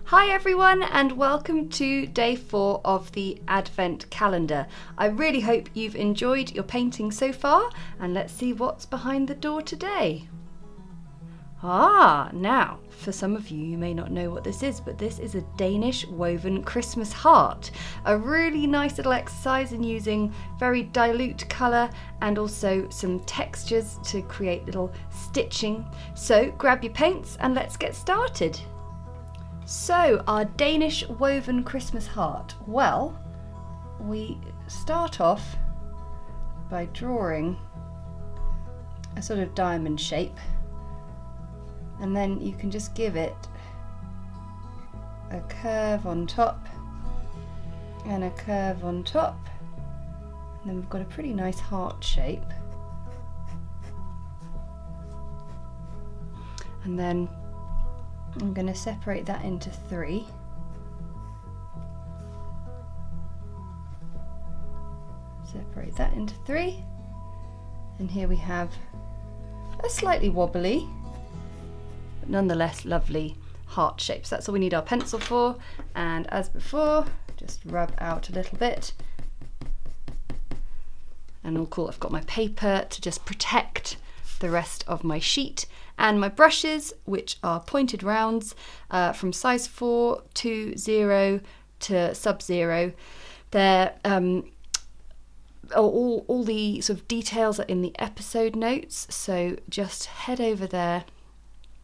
Hi everyone, and welcome to day 4 of the Advent calendar. I really hope you've enjoyed your painting so far, and let's see what's behind the door today. Now, for some of you, you may not know what this is, but this is a Danish woven Christmas heart. A really nice little exercise in using very dilute colour and also some textures to create little stitching. So grab your paints and let's get started. So, our Danish woven Christmas heart. Well, we start off by drawing a sort of diamond shape, and then you can just give it a curve on top and a curve on top, and then we've got a pretty nice heart shape. And then I'm going to separate that into 3. Separate that into 3. And here we have a slightly wobbly, but nonetheless lovely heart shape. So that's all we need our pencil for. And as before, just rub out a little bit. And all cool, I've got my paper to just protect the rest of my sheet, and my brushes, which are pointed rounds from size 4 to 0 to sub-0. They're all the sort of details are in the episode notes, so just head over there,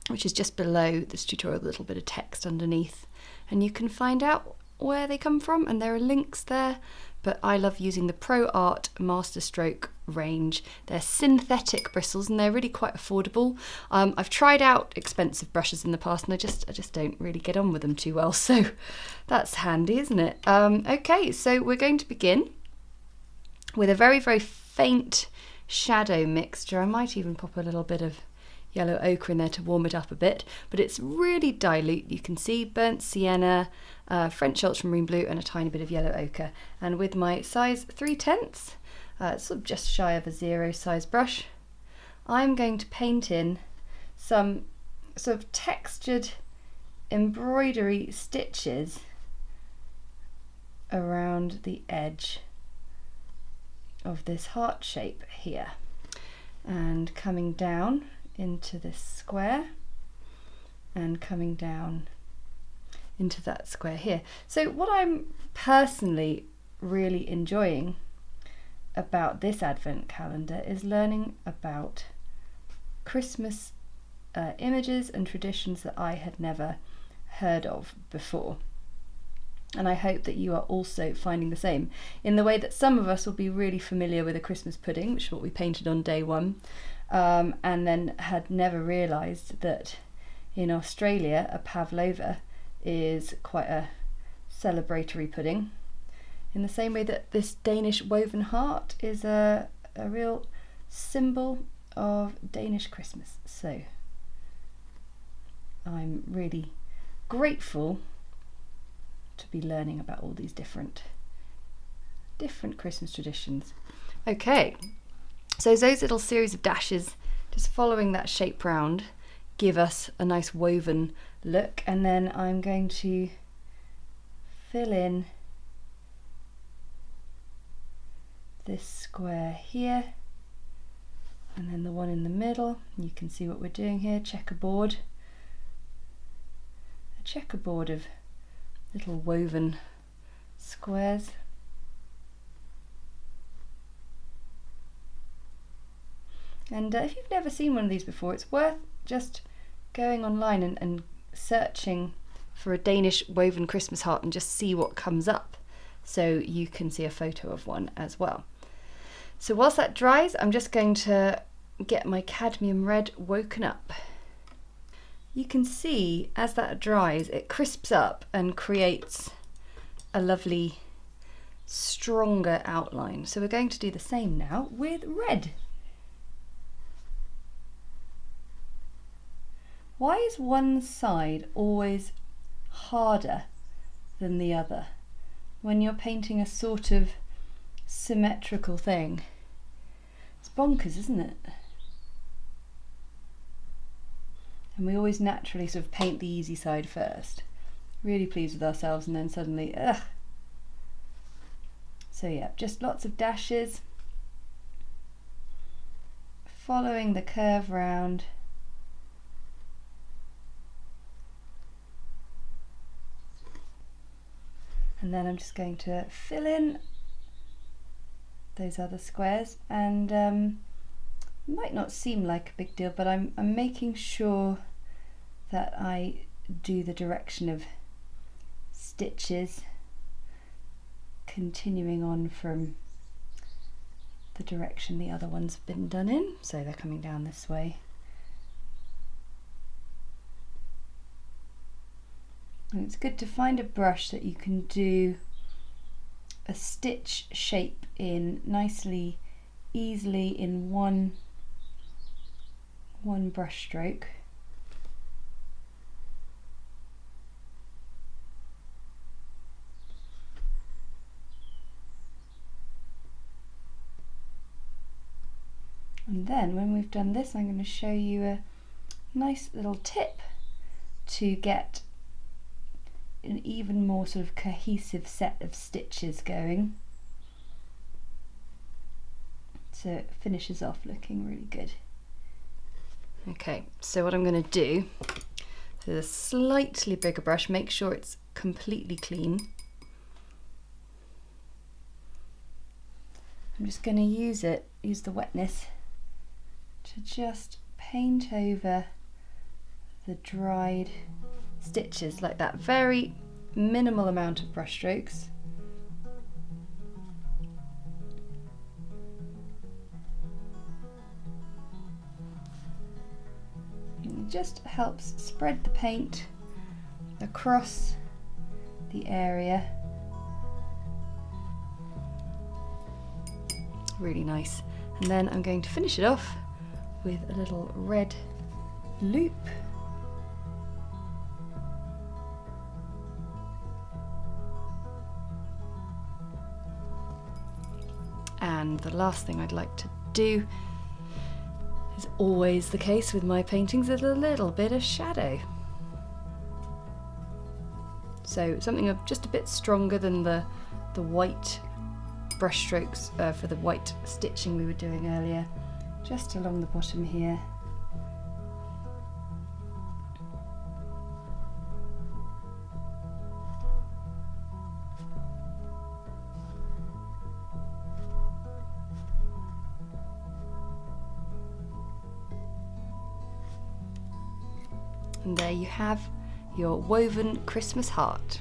which is just below this tutorial, a little bit of text underneath, and you can find out where they come from, and there are links there. But I love using the Pro Art Masterstroke range. They're synthetic bristles and they're really quite affordable. I've tried out expensive brushes in the past and I just don't really get on with them too well, so that's handy, isn't it? Okay, so we're going to begin with a very, very faint shadow mixture. I might even pop a little bit of yellow ochre in there to warm it up a bit, but it's really dilute. You can see burnt sienna, French ultramarine blue, and a tiny bit of yellow ochre. And with my size 3/10, sort of just shy of a 0 size brush, I'm going to paint in some sort of textured embroidery stitches around the edge of this heart shape here, and coming down into this square and coming down into that square here. So what I'm personally really enjoying about this Advent calendar is learning about Christmas images and traditions that I had never heard of before. And I hope that you are also finding the same, in the way that some of us will be really familiar with a Christmas pudding, which is what we painted on day 1, and then had never realised that in Australia a pavlova is quite a celebratory pudding, in the same way that this Danish woven heart is a real symbol of Danish Christmas. So I'm really grateful to be learning about all these different Christmas traditions. Okay, so those little series of dashes, just following that shape round, give us a nice woven look, and then I'm going to fill in this square here, and then the one in the middle. You can see what we're doing here, checkerboard. A checkerboard of little woven squares. And if you've never seen one of these before, it's worth just going online and searching for a Danish woven Christmas heart and just see what comes up, so you can see a photo of one as well. So whilst that dries, I'm just going to get my cadmium red woken up. You can see as that dries, it crisps up and creates a lovely, stronger outline. So we're going to do the same now with red. Why is one side always harder than the other when you're painting a sort of symmetrical thing? It's bonkers, isn't it? And we always naturally sort of paint the easy side first. really pleased with ourselves, and then suddenly, ugh. So yeah, just lots of dashes, following the curve round. And then I'm just going to fill in those other squares, and might not seem like a big deal, but I'm making sure that I do the direction of stitches continuing on from the direction the other ones have been done in, so they're coming down this way. And it's good to find a brush that you can do a stitch shape in nicely, easily in one brush stroke. And then when we've done this, I'm going to show you a nice little tip to get an even more sort of cohesive set of stitches going, so it finishes off looking really good. Okay, so what I'm going to do with a slightly bigger brush, make sure it's completely clean. I'm just going to use the wetness to just paint over the dried stitches like that. Very minimal amount of brush strokes. It just helps spread the paint across the area. Really nice. And then I'm going to finish it off with a little red loop. And the last thing I'd like to do is always the case with my paintings, is a little bit of shadow. So something just a bit stronger than the white brush strokes for the white stitching we were doing earlier, just along the bottom here. And there you have your woven Christmas heart.